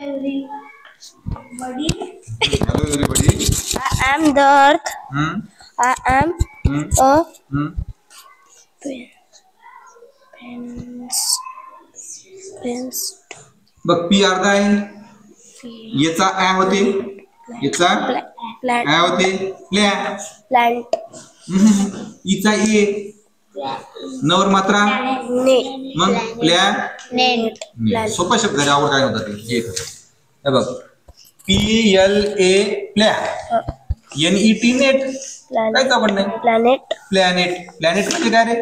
Everybody. Hello everybody. I am the earth. I am a prince. बघ P अर्धा आहे, याचा आ होते, याचा आ होते Plant. इचा ए नवर मात्रा मग Net. सोपा शब्द आहे, आवड काय होता ते हे बघ PLA प्लॅ NET नेट काय का पण नाही प्लॅनेट म्हणजे काय रे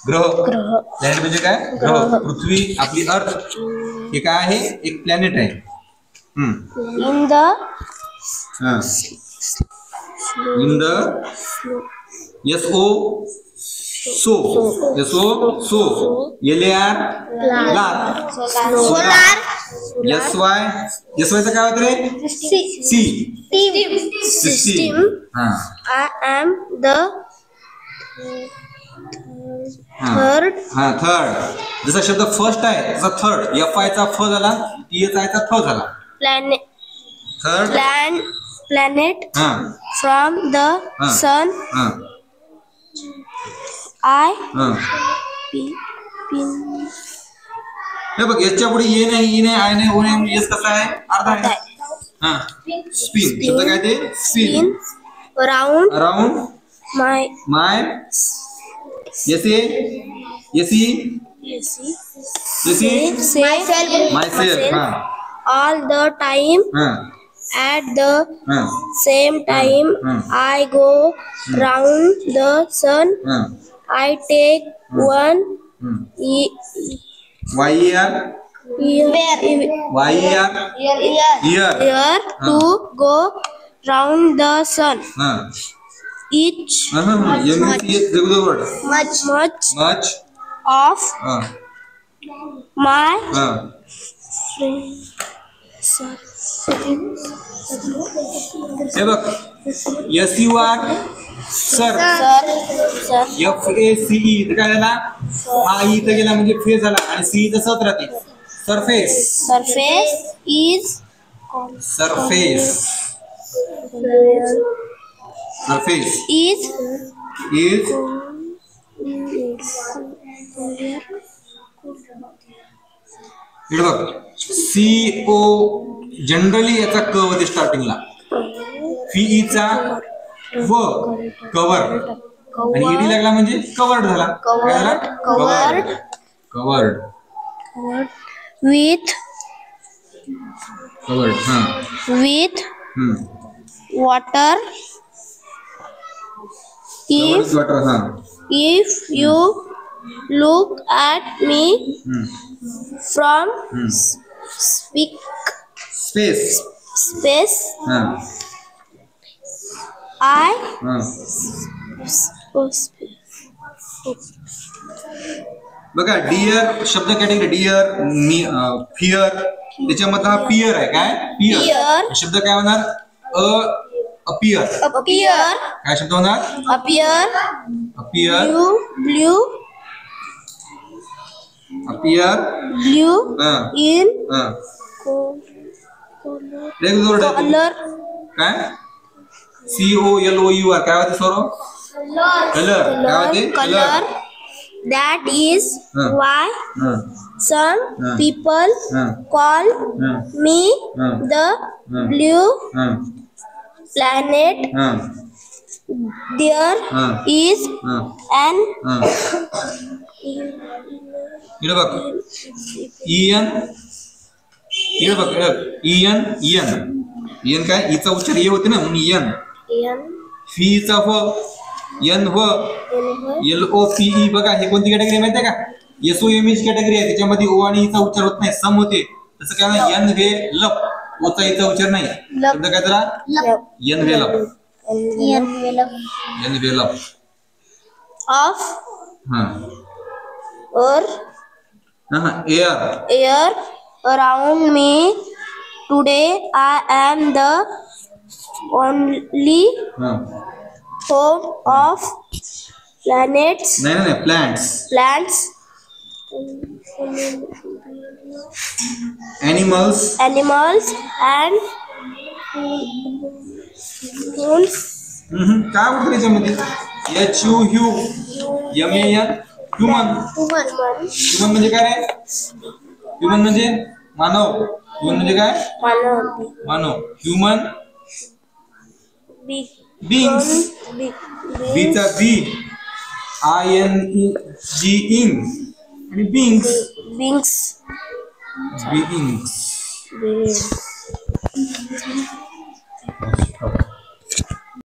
ग्रह प्लॅनेट म्हणजे काय ग्रह पृथ्वी आपली अर्थ हे काय आहे एक प्लॅनेट आहे इन द SO LAR लार सोलार SY चा काय होत रे system I am the third जसा शब्द फर्स्ट आहे तसा थर्ड FI चा फ झाला THI चा थ झाला planet from the sun. हे बघ याच्या पुढे ये नाही आय नाही ओ नाही एस कसा आहे अर्धा आहे स्पिन शब्द काय ते spin around my myself all the time. At the same time, I go round the sun. I take one year to go round the sun. Each much of my हे बघ SUR sir FACE काय झाला हा E इथं गेला म्हणजे face झाला आणि सी इथं सत राहते सरफेस is हे बघ CO जनरली याचा क होते स्टार्टिंगला FE चा व कव्हर आणि ED लागला म्हणजे कव्हर्ड झाला काय झाला covered with water. If you look at me from space, I बघा डिअर शब्द कॅटेगरी डिअर फिअर त्याच्यामध्ये हा पियर आहे काय पियर शब्द काय होणार अपियर काय शब्द होणार अपियर blue in color काय COLOUR काय होते सरो color. That is why some people call me the blue planet. There is an EN काय ईचा उच्चार ये होते ना म्हणून फी चा फ एन व LOPE बघा हे कोणती कॅटेगरी माहिती आहे का SOM ची कॅटेगरी आहे त्याच्यामध्ये ओ आणि ईचा उच्चार होत नाही सम होते तसं काय ना एन हे लप ओचा ईचा उच्चार नाही शब्द काय त्याला N वेलप of air around me. Today I am the only home of planets. plants. Animals and humans. काय होतं त्याच्यामध्ये? HUMAN human. ह्युमन म्हणजे काय रे? ह्युमन म्हणजे मानव. ह्युमन म्हणजे काय? मानव. Human beings. बीचा बी ING आणि बीइंग्स.